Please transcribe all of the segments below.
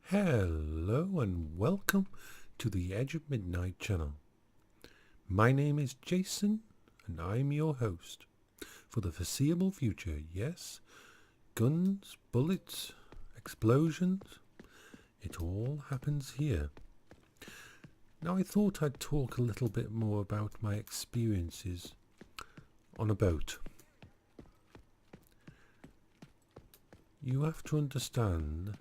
Hello and welcome to the Edge of Midnight channel. My name is Jason and I'm your host. For the foreseeable future, yes, guns, bullets, explosions, it all happens here. Now I thought I'd talk a little bit more about my experiences on a boat. You have to understand,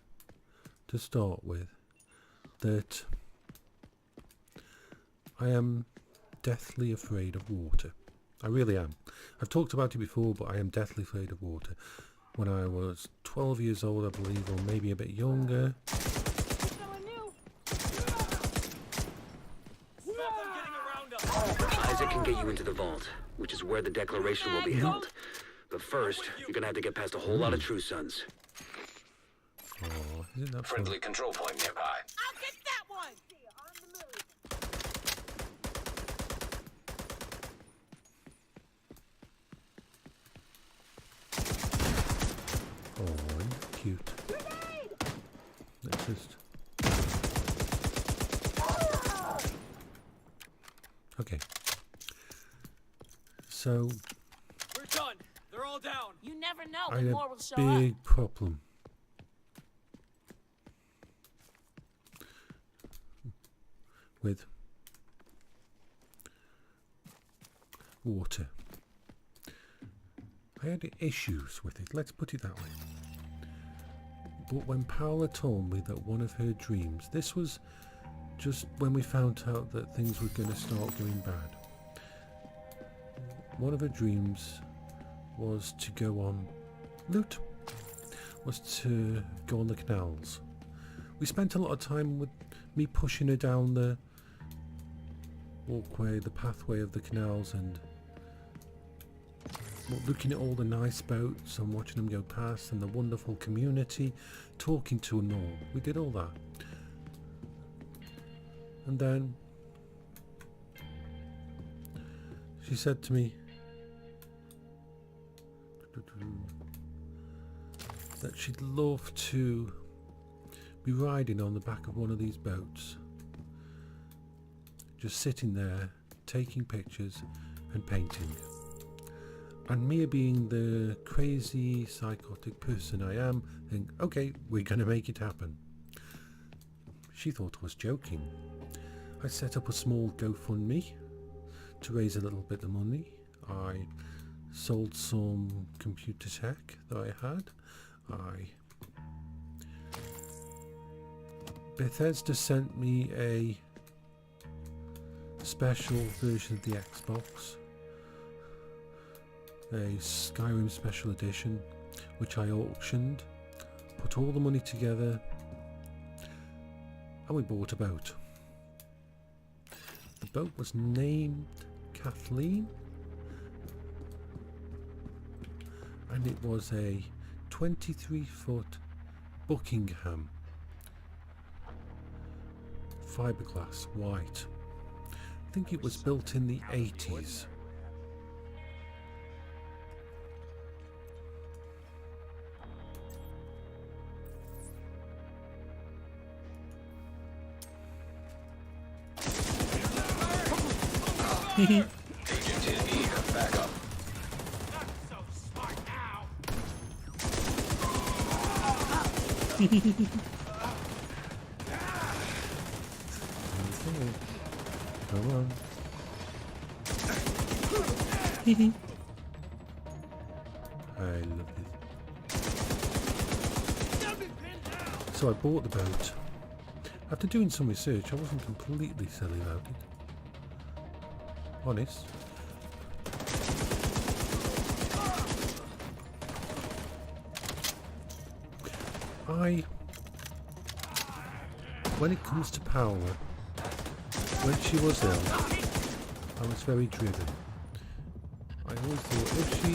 to start with, that I am deathly afraid of water. I really am. I've talked about it before, but I am deathly afraid of water. When I was 12 years old, I believe, or maybe a bit younger. Isaac can get you into the vault, which is where the declaration will be held. But first, you're gonna have to get past a whole lot of True Sons. Oh, isn't that Friendly control point nearby. I'll get that one! Oh, and cute. Let's just... Okay. So, We're done. They're all down. You never know I when had more will a show big up. problem with water. I had issues with it, let's put it that way. But when Paola told me that one of her dreams, this was just when we found out that things were going to start going bad. One of her dreams was to go on loot, was to go on the canals. We spent a lot of time with me pushing her down the walkway, the pathway of the canals, and looking at all the nice boats and watching them go past and the wonderful community, talking to them all. We did all that. And then she said to me that she'd love to be riding on the back of one of these boats, just sitting there taking pictures and painting. And me being the crazy psychotic person I am, think, okay, we're going to make it happen. She thought I was joking. I set up a small GoFundMe to raise a little bit of money. I sold some computer tech that I had. Bethesda sent me a special version of the Xbox, a Skyrim special edition, which I auctioned, put all the money together, and we bought a boat. The boat was named Kathleen, and it was a 23-foot Buckingham fiberglass white. I think it was built in the 80s. Agent in need of backup. Not so smart now. Come on. I love it. So I bought the boat. After doing some research, I wasn't completely silly about it. Honest. When it comes to Paola, when she was ill, I was very driven. I always thought if she,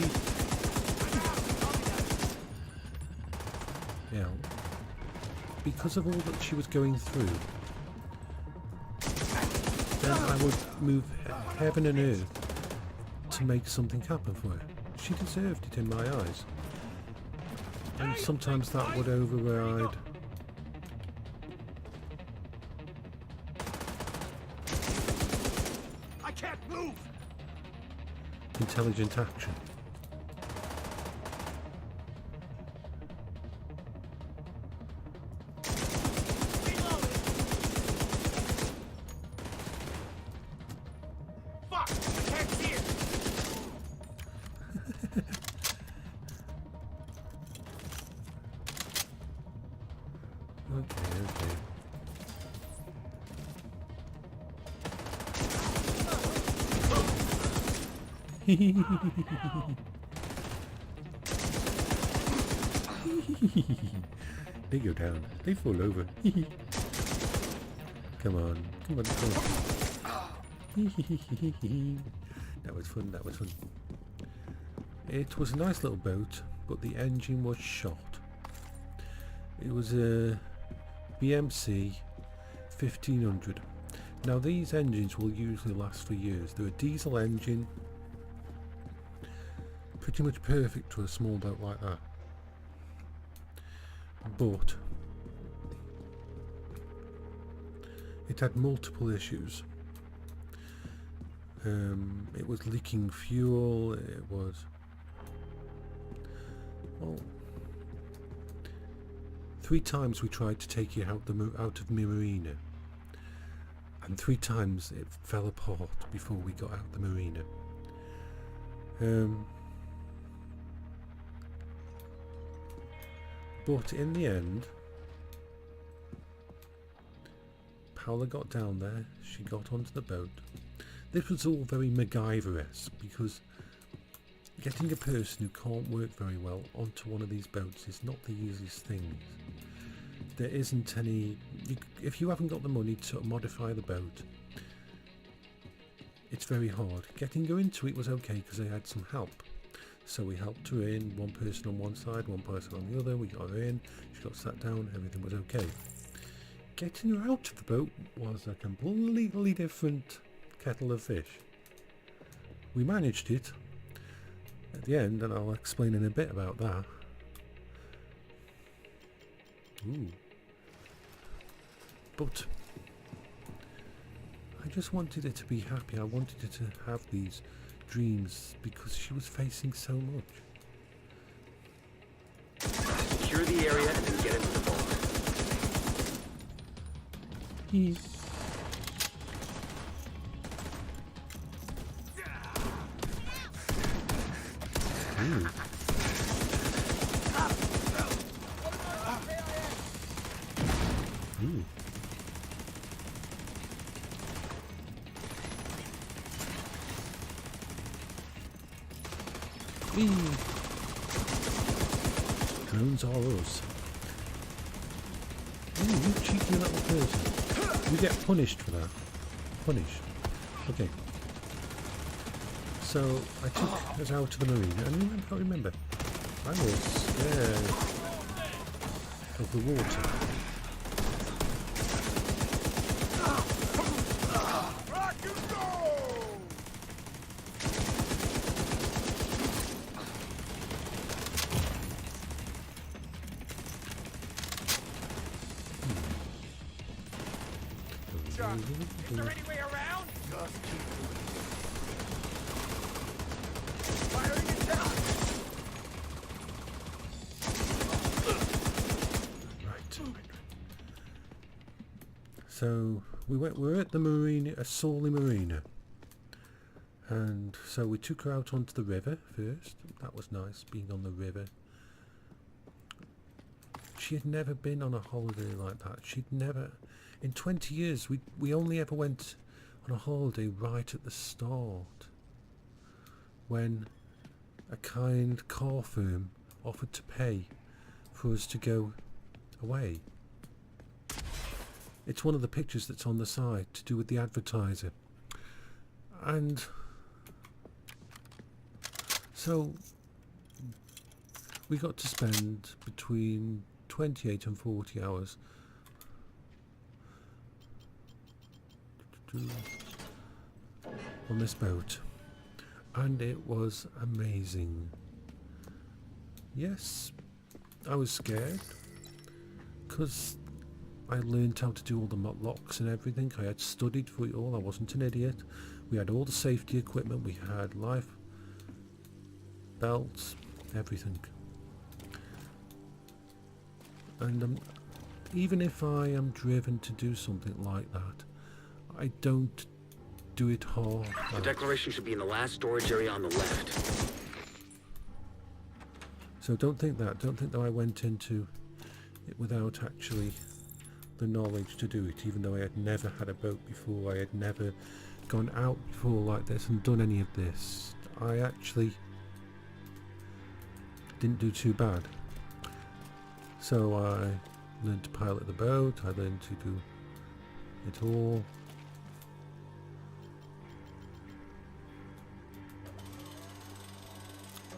because of all that she was going through, then I would move heaven and earth to make something happen for her. She deserved it in my eyes. And sometimes that would override can't move! Intelligent action. Fuck! I can't see it! Okay. They go down. They fall over. Come on. That was fun. It was a nice little boat, but the engine was shot. It was a BMC 1500. Now these engines will usually last for years. They're a diesel engine, pretty much perfect to a small boat like that. But it had multiple issues. It was leaking fuel. It was, well, 3 times we tried to take it out of the marina, and 3 times it fell apart before we got out the marina. But in the end, Paola got down there, she got onto the boat. This was all very MacGyver-esque, because getting a person who can't work very well onto one of these boats is not the easiest thing. There isn't any... if you haven't got the money to modify the boat, it's very hard. Getting her into it was okay because they had some help. So we helped her in, one person on one side, one person on the other, we got her in, she got sat down, everything was okay. Getting her out of the boat was a completely different kettle of fish. We managed it at the end, and I'll explain in a bit about that. Ooh. But I just wanted her to be happy. I wanted her to have these dreams because she was facing so much. Secure the area and then get into the vault. Ooh. Ooh. Drones are us. Ooh, you cheeky little person. You get punished for that. Punished. Okay. So I took us out to the marina, and I remember, I was scared of the water. Is there any way around? Just keep moving. Firing it down. Right. So we're at the marina, a Sawley marina, and so we took her out onto the river first. That was nice, being on the river. She had never been on a holiday like that. She'd never, in 20 years, we only ever went on a holiday right at the start, when a kind car firm offered to pay for us to go away. It's one of the pictures that's on the side to do with the advertiser. And so we got to spend between 28 and 40 hours on this boat, and it was amazing. Yes, I was scared because I learned how to do all the locks and everything. I had studied for it all. I wasn't an idiot. We had all the safety equipment. We had life belts, everything. And even if I am driven to do something like that, I don't do it hard. The declaration should be in the last storage area on the left. So don't think that I went into it without actually the knowledge to do it, even though I had never had a boat before. I had never gone out before like this and done any of this. I actually didn't do too bad. So I learned to pilot the boat, I learned to do it all.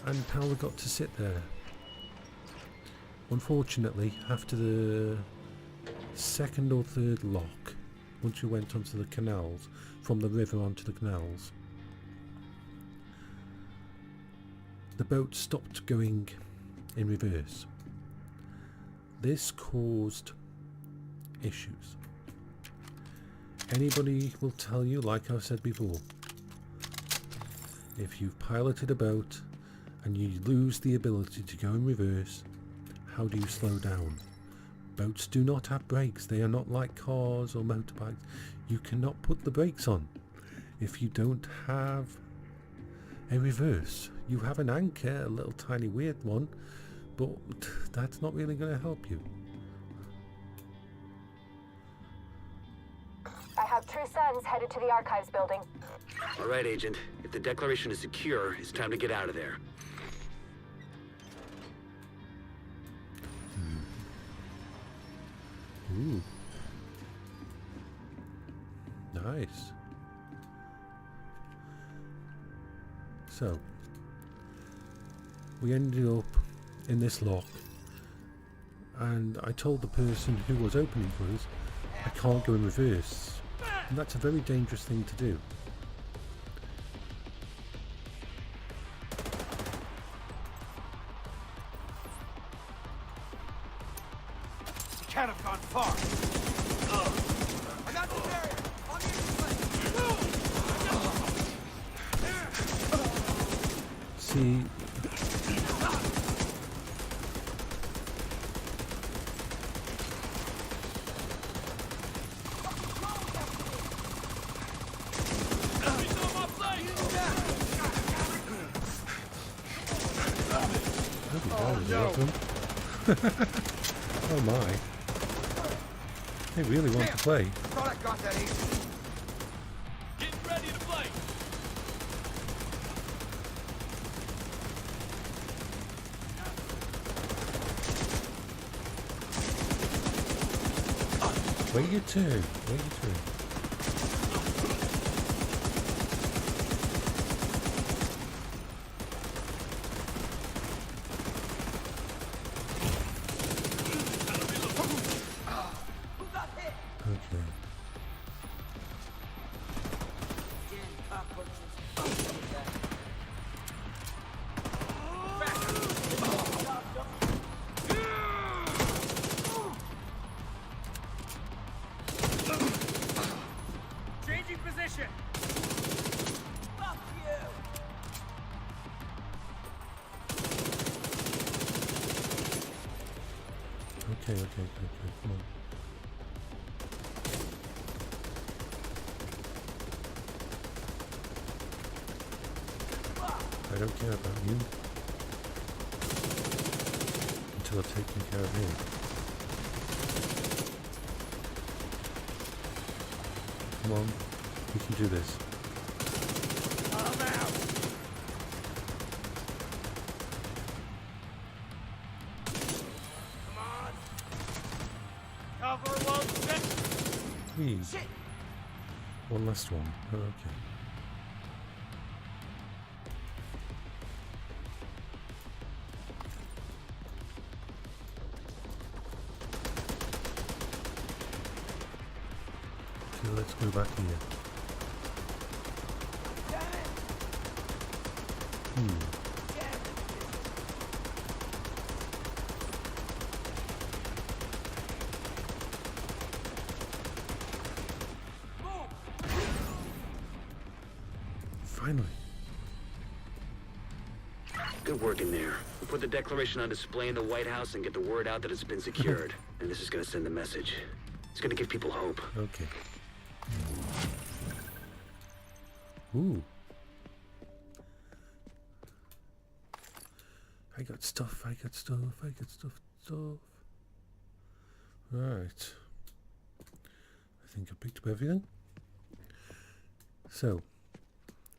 And Paola got to sit there. Unfortunately, after the second or third lock, once you went onto the canals, from the river onto the canals, the boat stopped going in reverse. This caused issues. Anybody will tell you, like I've said before, if you've piloted a boat and you lose the ability to go in reverse, how do you slow down? Boats do not have brakes. They are not like cars or motorbikes. You cannot put the brakes on if you don't have a reverse. You have an anchor, a little tiny weird one, but that's not really going to help you. I have true sons headed to the archives building. All right, Agent. If the declaration is secure, it's time to get out of there. Ooh. Nice. So, we ended up in this lock, and I told the person who was opening for us, I can't go in reverse. And that's a very dangerous thing to do. Can't have gone far. I got the barrier. On the See, oh my. They really want to play. thought I got that easy. Getting ready to play. Wait your turn. Wait your turn. Okay. Changing position. Fuck you. Okay, come on. I don't care about you until I've taken care of him. Come on, we can do this. I'm out. Come on. Cover won't fit. Please. One last one. Oh, okay. Okay, let's go back here. Finally. Good work in there. We'll put the declaration on display in the White House and get the word out that it's been secured. And this is going to send a message. It's going to give people hope. Okay. Ooh. I got stuff. Right. I think I picked up everything. So,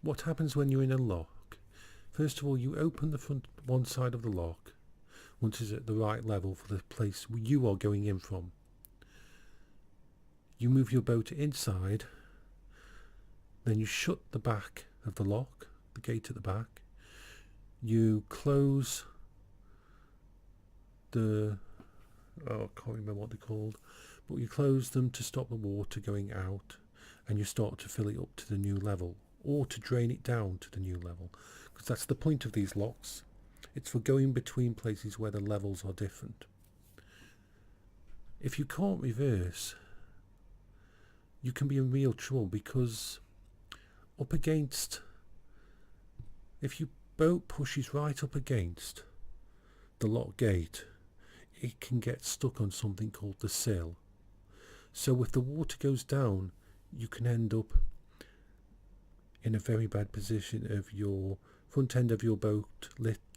what happens when you're in a lock? First of all, you open the front one side of the lock once it's at the right level for the place you are going in from. You move your boat inside, then you shut the back of the lock, the gate at the back. You close the, I can't remember what they're called, but you close them to stop the water going out, and you start to fill it up to the new level, or to drain it down to the new level, because that's the point of these locks. It's for going between places where the levels are different. If you can't reverse, you can be in real trouble, because up against, if your boat pushes right up against the lock gate, it can get stuck on something called the sill. So if the water goes down, you can end up in a very bad position of your front end of your boat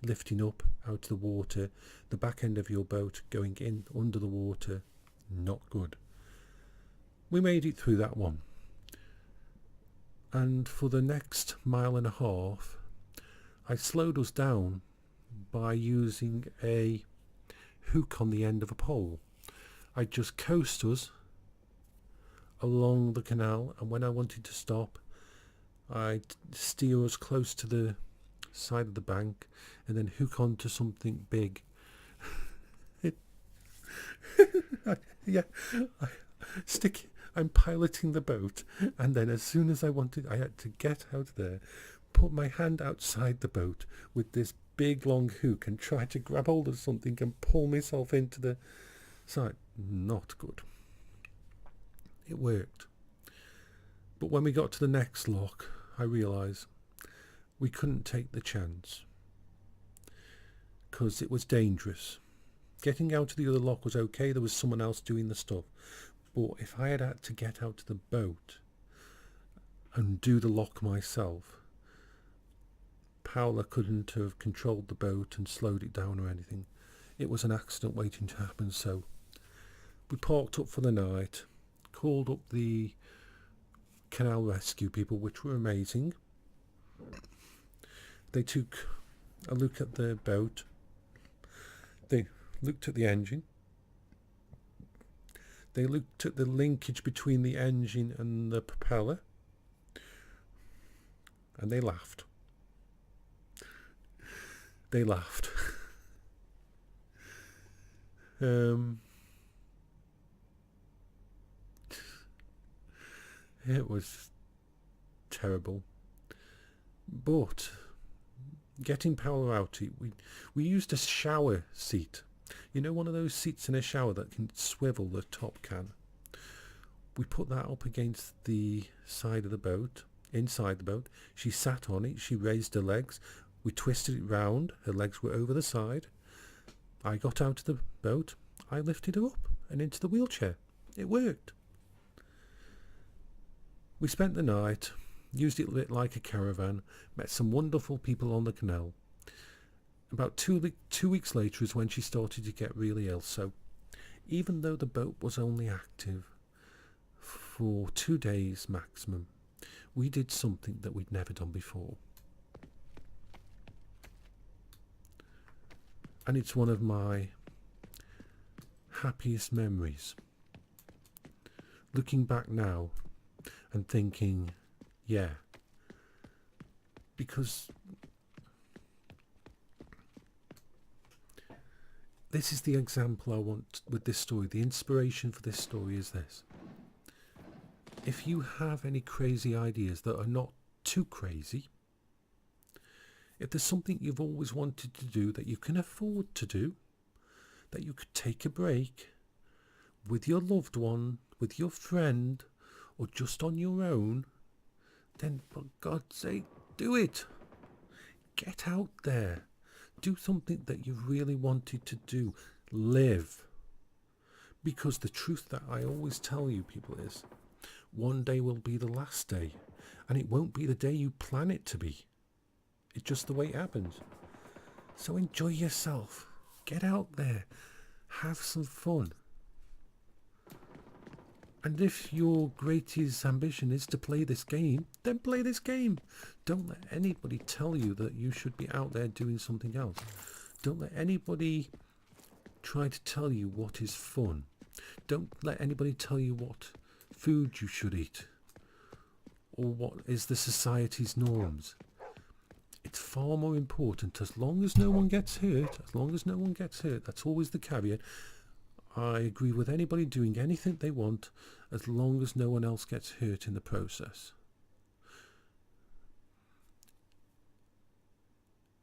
lifting up out of the water, the back end of your boat going in under the water. Not good. We made it through that one, and for the next mile and a half I slowed us down by using a hook on the end of a pole. I just coast us along the canal, and when I wanted to stop, I'd steer us close to the side of the bank and then hook onto something big. I'm piloting the boat, and then as soon as I had to get out there, put my hand outside the boat with this big long hook and try to grab hold of something and pull myself into the side. Not good. It worked. But when we got to the next lock, I realised we couldn't take the chance, because it was dangerous. Getting out of the other lock was okay, there was someone else doing the stuff. But if I had to get out of the boat and do the lock myself, Paola couldn't have controlled the boat and slowed it down or anything. It was an accident waiting to happen. So we parked up for the night, called up the canal rescue people, which were amazing. They took a look at the boat. They looked at the engine. They looked at the linkage between the engine and the propeller, and they laughed. They laughed. It was terrible. But getting Paola out, we used a shower seat. You know, one of those seats in a shower that can swivel, the top can. We put that up against the side of the boat, inside the boat. She sat on it, she raised her legs. We twisted it round, her legs were over the side. I got out of the boat, I lifted her up and into the wheelchair. It worked. We spent the night, used it a bit like a caravan, met some wonderful people on the canal. About 2 weeks later is when she started to get really ill. So even though the boat was only active for 2 days maximum, we did something that we'd never done before. And it's one of my happiest memories. Looking back now and thinking, yeah, because this is the example I want with this story. The inspiration for this story is this. If you have any crazy ideas that are not too crazy, if there's something you've always wanted to do that you can afford to do, that you could take a break with your loved one, with your friend, or just on your own, then for God's sake, Do it. Get out there. Do something that you really wanted to do. Live. Because the truth that I always tell you people is, one day will be the last day. And it won't be the day you plan it to be. It's just the way it happens. So enjoy yourself. Get out there. Have some fun. And if your greatest ambition is to play this game, then play this game. Don't let anybody tell you that you should be out there doing something else. Don't let anybody try to tell you what is fun. Don't let anybody tell you what food you should eat or what is the society's norms. It's far more important, as long as no one gets hurt, that's always the caveat. I agree with anybody doing anything they want as long as no one else gets hurt in the process.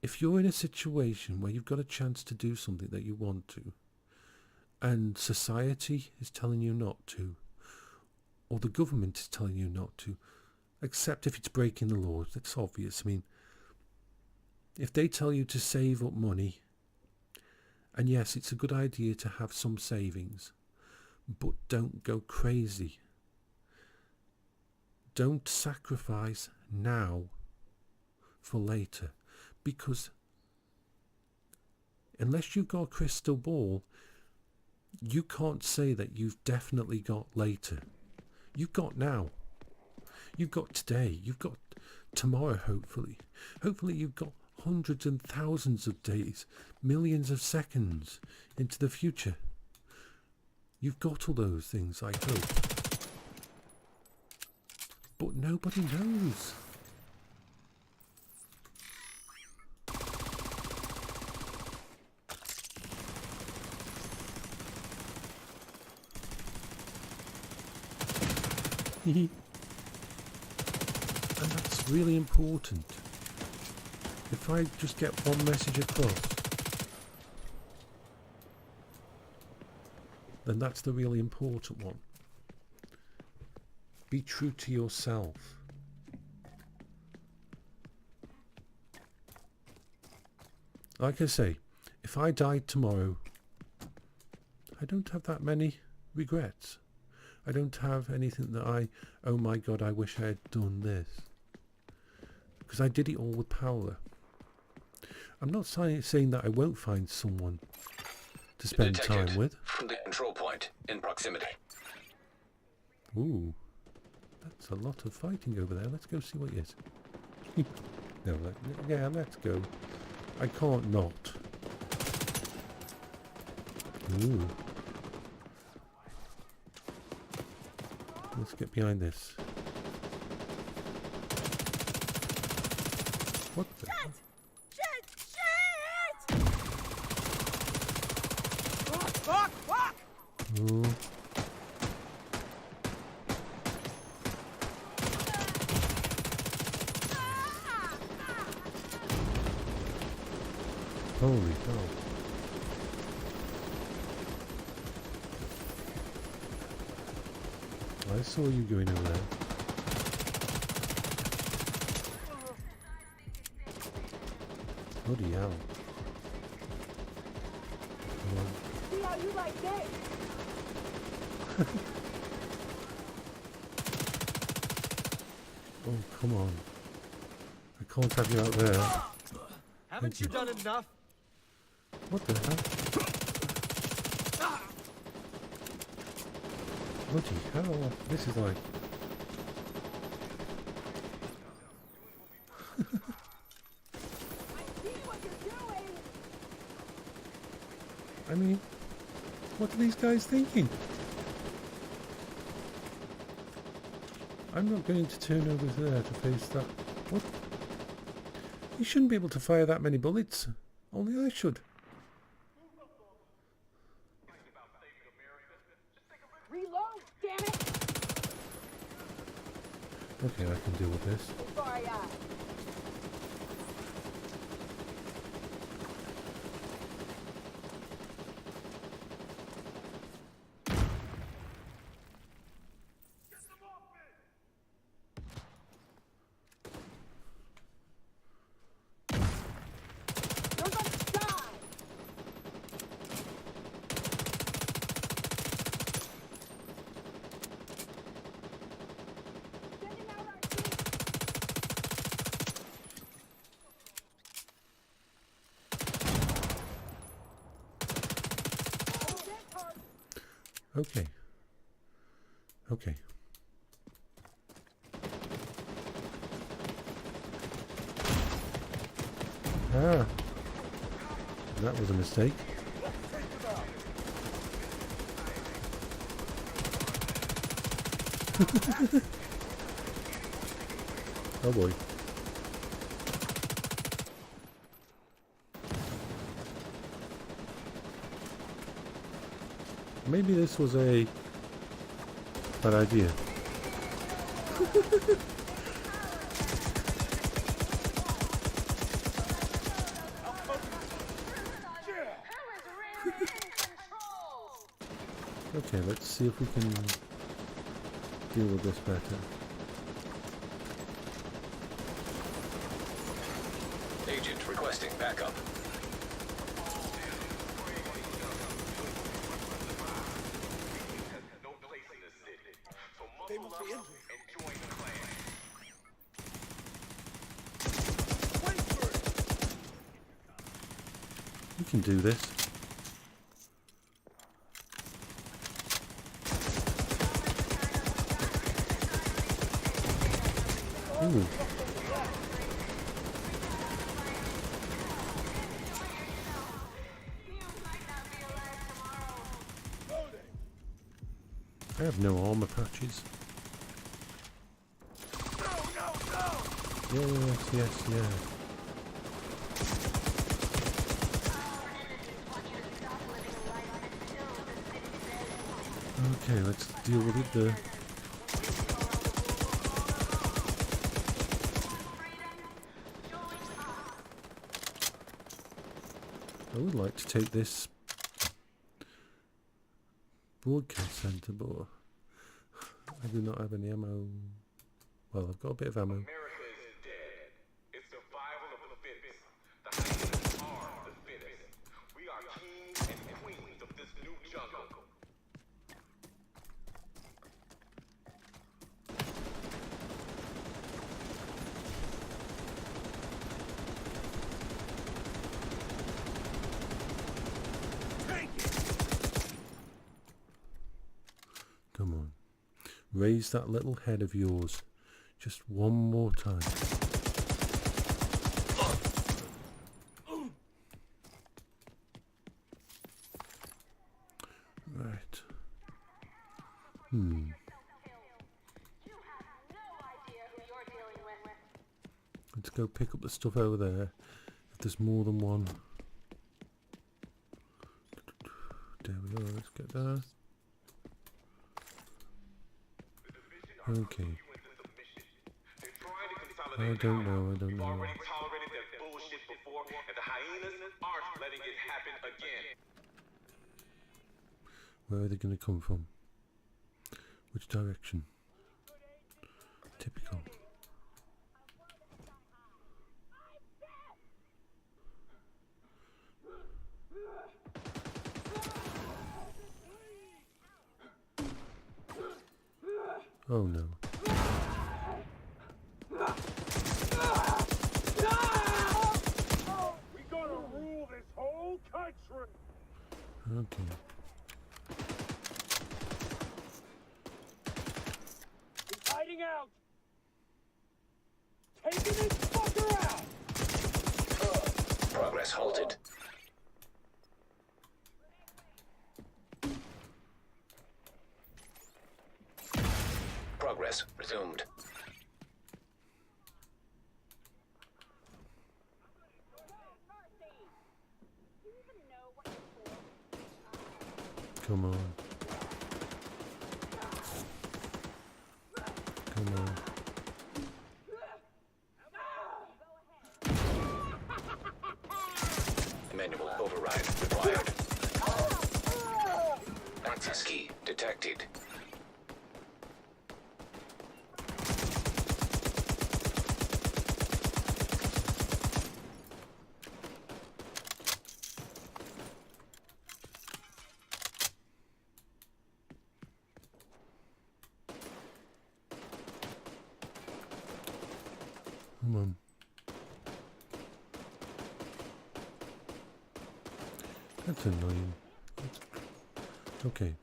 If you're in a situation where you've got a chance to do something that you want to, and society is telling you not to, or the government is telling you not to, except if it's breaking the laws, that's obvious. I mean, if they tell you to save up money, and yes, it's a good idea to have some savings, but don't go crazy. Don't sacrifice now for later, because unless you've got a crystal ball, you can't say that you've definitely got later. You've got now. You've got today. You've got tomorrow, hopefully. Hopefully you've got hundreds and thousands of days, millions of seconds into the future. You've got all those things, I hope. But nobody knows. And that's really important. If I just get one message across, then that's the really important one. Be true to yourself. Like I say, if I died tomorrow, I don't have that many regrets. I don't have anything that oh my God, I wish I had done this. Because I did it all with Paola. I'm not saying that I won't find someone to spend time with. From the control point in proximity. Ooh, that's a lot of fighting over there. Let's go see what it is. No, yeah, let's go. I can't not. Ooh. Let's get behind this. What the? Shit! Fuck! Ooh. Holy cow. I saw you going over there. Bloody hell. Come on. See how you like that? Oh, come on. I can't have you out there. Haven't you done enough? What the hell? Bloody hell, this is like... I mean, what are these guys thinking? I'm not going to turn over there to face that. What? You shouldn't be able to fire that many bullets. Only I should. Reload, damn it! Okay, I can deal with this. Sorry, Okay. Okay. Ah. That was a mistake. Oh boy. Maybe this was a bad idea. Okay, let's see if we can deal with this better. Agent requesting backup. They must be injured. We can do this. Ooh. I have no armor patches. Yes, yes, yes. Okay, let's deal with it there. I would like to take this broadcast center, but I do not have any ammo. Well, I've got a bit of ammo. America is dead. It's survival of the fittest. The hyenas are the fittest. We are kings and queens of this new jungle. Come on. Raise that little head of yours. Just one more time. Right. Let's go pick up the stuff over there. If there's more than one. There we go. Let's get there. Okay. I don't know. We've already tolerated that bullshit before, and the hyenas aren't letting it happen again. Where are they going to come from? Which direction? Typical. Oh no. We're gonna rule this whole country. Okay. He's hiding out. Taking this fucker out. Progress halted. Progress resumed. Come on. Come on. Manual override required. Access key detected. Come on. That's annoying. Okay.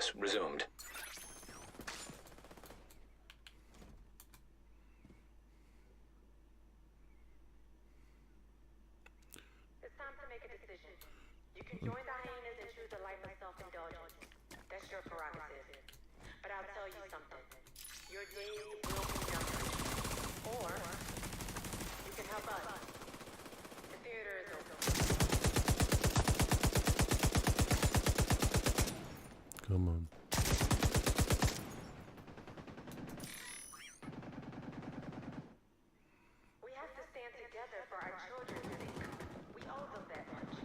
Progress resumed. It's time to make a decision. You can join the hyenas and choose a life of self-indulgence. That's your prerogative. But I'll tell you something. Your days will be numbered. Or you can help us. The theater is open. Come on. We have to stand together for our children's sake. We owe them that much.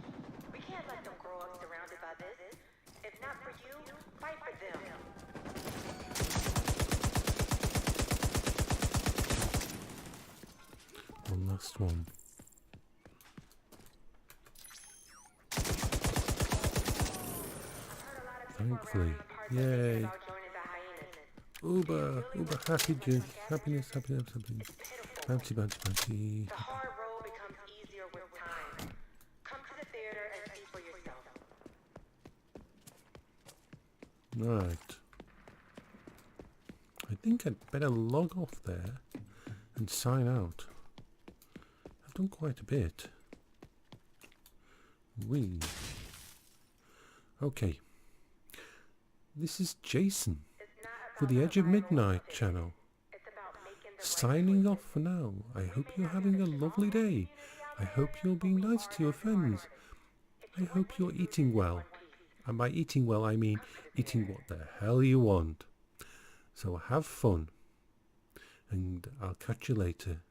We can't let them grow up surrounded by this. If not for you, fight for them. One last one. Thankfully. Yay. About joining the hyenas. Uber happiness. Bouncy. The hard road becomes easier with time. Come to the theater and see for yourself. Right. I think I'd better log off there and sign out. I've done quite a bit. Okay. This is Jason for the Edge of Midnight channel. Signing off for now. I hope you're having a lovely day. I hope you're being nice to your friends. I hope you're eating well. And by eating well, I mean eating what the hell you want. So have fun. And I'll catch you later.